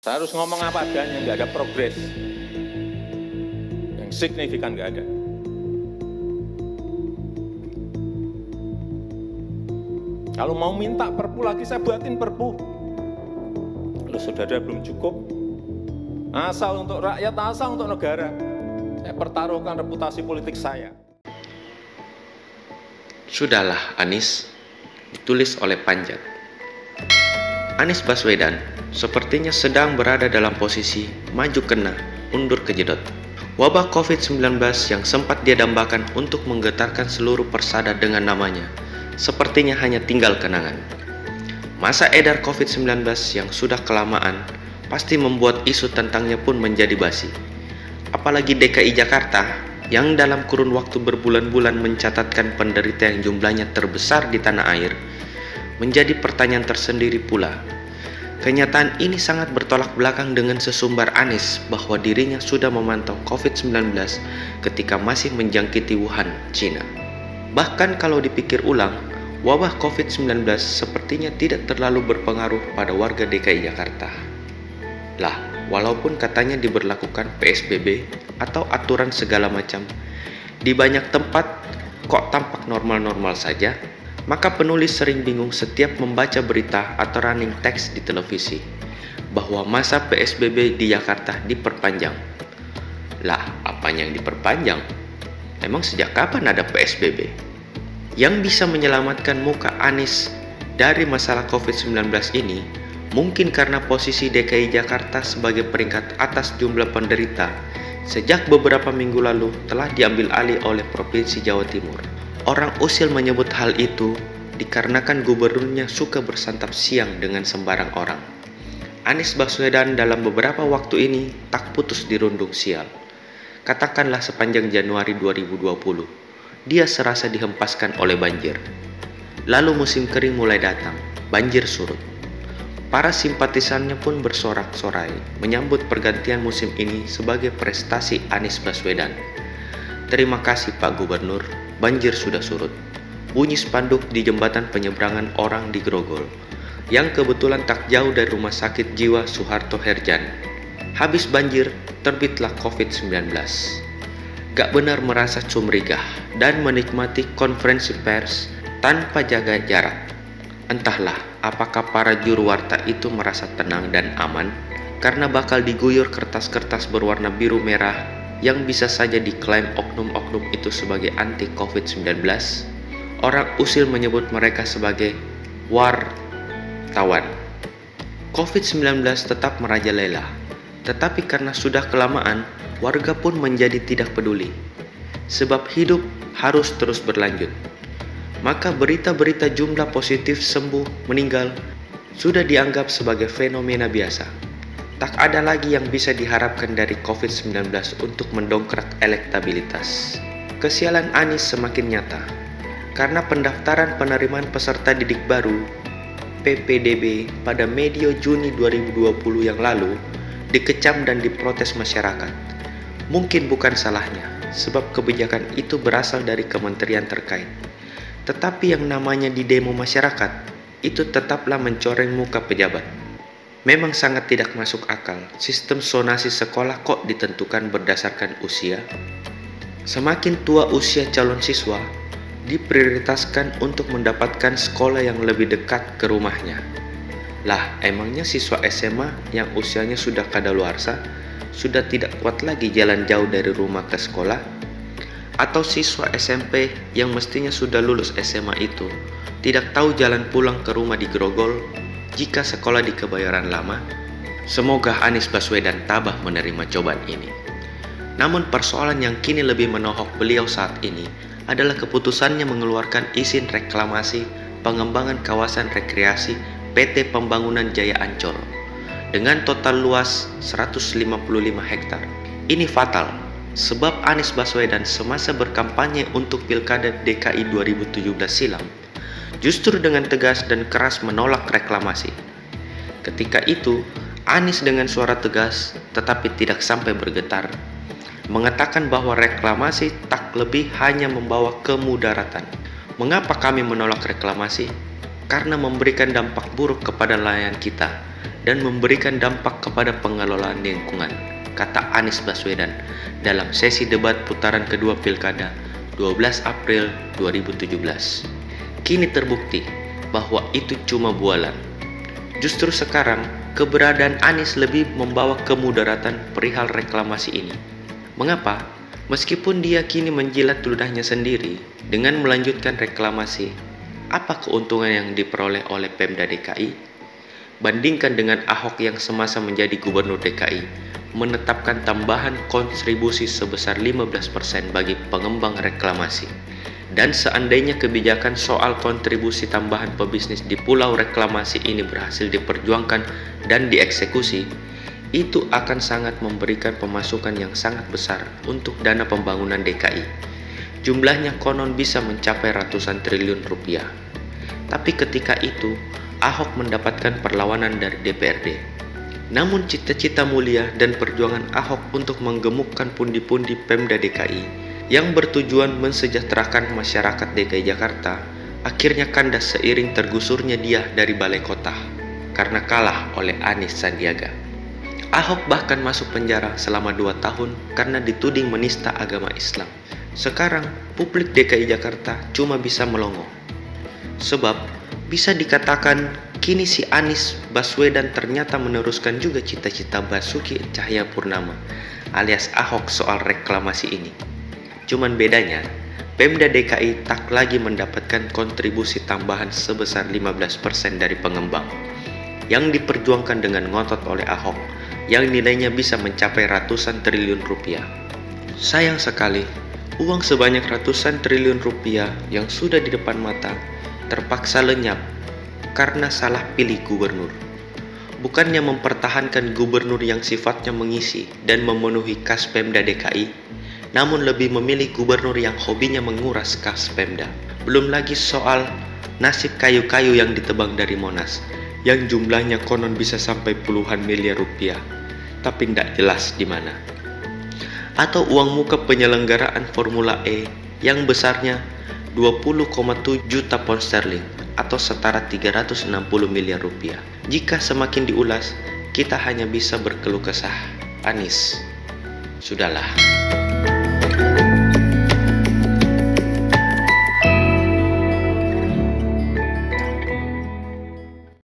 Saya harus ngomong apa adanya, nggak ada progres yang signifikan, nggak ada. Kalau mau minta perpu lagi, saya buatin perpu. Kalau saudara belum cukup, asal untuk rakyat, asal untuk negara, saya pertaruhkan reputasi politik saya. Sudahlah Anies, ditulis oleh Panjat. Anies Baswedan sepertinya sedang berada dalam posisi maju kena, undur kejedot. Wabah COVID-19 yang sempat dia dambakan untuk menggetarkan seluruh persada dengan namanya, sepertinya hanya tinggal kenangan. Masa edar COVID-19 yang sudah kelamaan pasti membuat isu tentangnya pun menjadi basi. Apalagi DKI Jakarta yang dalam kurun waktu berbulan-bulan mencatatkan penderita yang jumlahnya terbesar di tanah air, menjadi pertanyaan tersendiri pula. Kenyataan ini sangat bertolak belakang dengan sesumbar Anies bahwa dirinya sudah memantau COVID-19 ketika masih menjangkiti Wuhan, Cina. Bahkan kalau dipikir ulang, wabah COVID-19 sepertinya tidak terlalu berpengaruh pada warga DKI Jakarta. Lah, walaupun katanya diberlakukan PSBB atau aturan segala macam, di banyak tempat kok tampak normal-normal saja, maka penulis sering bingung setiap membaca berita atau running text di televisi bahwa masa PSBB di Jakarta diperpanjang. Lah, apanya yang diperpanjang? Emang sejak kapan ada PSBB? Yang bisa menyelamatkan muka Anies dari masalah COVID-19 ini mungkin karena posisi DKI Jakarta sebagai peringkat atas jumlah penderita sejak beberapa minggu lalu telah diambil alih oleh Provinsi Jawa Timur. Orang usil menyebut hal itu dikarenakan gubernurnya suka bersantap siang dengan sembarang orang. Anies Baswedan dalam beberapa waktu ini tak putus dirundung sial. Katakanlah sepanjang Januari 2020, dia serasa dihempaskan oleh banjir. Lalu musim kering mulai datang, banjir surut. Para simpatisannya pun bersorak-sorai menyambut pergantian musim ini sebagai prestasi Anies Baswedan. Terima kasih Pak Gubernur, banjir sudah surut. Bunyi spanduk di jembatan penyeberangan orang di Grogol, yang kebetulan tak jauh dari Rumah Sakit Jiwa Soeharto Herjan. Habis banjir, terbitlah COVID-19. Gak benar merasa cumrigah dan menikmati konferensi pers tanpa jaga jarak. Entahlah, apakah para juru warta itu merasa tenang dan aman karena bakal diguyur kertas-kertas berwarna biru merah yang bisa saja diklaim oknum-oknum itu sebagai anti COVID-19. Orang usil menyebut mereka sebagai wartawan. COVID-19 tetap merajalela, tetapi karena sudah kelamaan, warga pun menjadi tidak peduli. Sebab hidup harus terus berlanjut. Maka berita-berita jumlah positif sembuh meninggal sudah dianggap sebagai fenomena biasa. Tak ada lagi yang bisa diharapkan dari COVID-19 untuk mendongkrak elektabilitas. Kesialan Anies semakin nyata, karena pendaftaran penerimaan peserta didik baru PPDB pada medio Juni 2020 yang lalu dikecam dan diprotes masyarakat. Mungkin bukan salahnya, sebab kebijakan itu berasal dari kementerian terkait. Tetapi yang namanya di demo masyarakat, itu tetaplah mencoreng muka pejabat. Memang sangat tidak masuk akal, sistem zonasi sekolah kok ditentukan berdasarkan usia. Semakin tua usia calon siswa, diprioritaskan untuk mendapatkan sekolah yang lebih dekat ke rumahnya. Lah, emangnya siswa SMA yang usianya sudah kadaluarsa, sudah tidak kuat lagi jalan jauh dari rumah ke sekolah? Atau siswa SMP yang mestinya sudah lulus SMA itu tidak tahu jalan pulang ke rumah di Grogol jika sekolah di Kebayoran Lama? Semoga Anies Baswedan tabah menerima cobaan ini. Namun persoalan yang kini lebih menohok beliau saat ini adalah keputusannya mengeluarkan izin reklamasi pengembangan kawasan rekreasi PT Pembangunan Jaya Ancol dengan total luas 155 hektar. Ini fatal. Sebab Anies Baswedan semasa berkampanye untuk Pilkada DKI 2017 silam justru dengan tegas dan keras menolak reklamasi. Ketika itu, Anies dengan suara tegas tetapi tidak sampai bergetar mengatakan bahwa reklamasi tak lebih hanya membawa kemudaratan. Mengapa kami menolak reklamasi? Karena memberikan dampak buruk kepada nelayan kita dan memberikan dampak kepada pengelolaan lingkungan, kata Anies Baswedan dalam sesi debat putaran kedua Pilkada 12 April 2017. Kini terbukti bahwa itu cuma bualan. Justru sekarang, keberadaan Anies lebih membawa kemudaratan perihal reklamasi ini. Mengapa? Meskipun dia kini menjilat ludahnya sendiri dengan melanjutkan reklamasi, apa keuntungan yang diperoleh oleh Pemda DKI? Bandingkan dengan Ahok yang semasa menjadi Gubernur DKI, menetapkan tambahan kontribusi sebesar 15% bagi pengembang reklamasi. Dan seandainya kebijakan soal kontribusi tambahan pebisnis di pulau reklamasi ini berhasil diperjuangkan dan dieksekusi, itu akan sangat memberikan pemasukan yang sangat besar untuk dana pembangunan DKI. Jumlahnya konon bisa mencapai ratusan triliun rupiah. Tapi ketika itu, Ahok mendapatkan perlawanan dari DPRD. Namun cita-cita mulia dan perjuangan Ahok untuk menggemukkan pundi-pundi Pemda DKI yang bertujuan mensejahterakan masyarakat DKI Jakarta akhirnya kandas seiring tergusurnya dia dari balai kota karena kalah oleh Anies Sandiaga. Ahok bahkan masuk penjara selama 2 tahun karena dituding menista agama Islam. Sekarang publik DKI Jakarta cuma bisa melongo. Sebab bisa dikatakan kini si Anies Baswedan ternyata meneruskan juga cita-cita Basuki Cahayapurnama alias Ahok soal reklamasi ini. Cuman bedanya, Pemda DKI tak lagi mendapatkan kontribusi tambahan sebesar 15% dari pengembang yang diperjuangkan dengan ngotot oleh Ahok yang nilainya bisa mencapai ratusan triliun rupiah. Sayang sekali, uang sebanyak ratusan triliun rupiah yang sudah di depan mata terpaksa lenyap karena salah pilih gubernur. Bukannya mempertahankan gubernur yang sifatnya mengisi dan memenuhi kas Pemda DKI, namun lebih memilih gubernur yang hobinya menguras kas Pemda. Belum lagi soal nasib kayu-kayu yang ditebang dari Monas, yang jumlahnya konon bisa sampai puluhan miliar rupiah, tapi tidak jelas di mana. Atau uang muka penyelenggaraan Formula E yang besarnya 20,7 juta pound sterling atau setara 360 miliar rupiah. Jika semakin diulas, kita hanya bisa berkeluh kesah. Anies, sudahlah.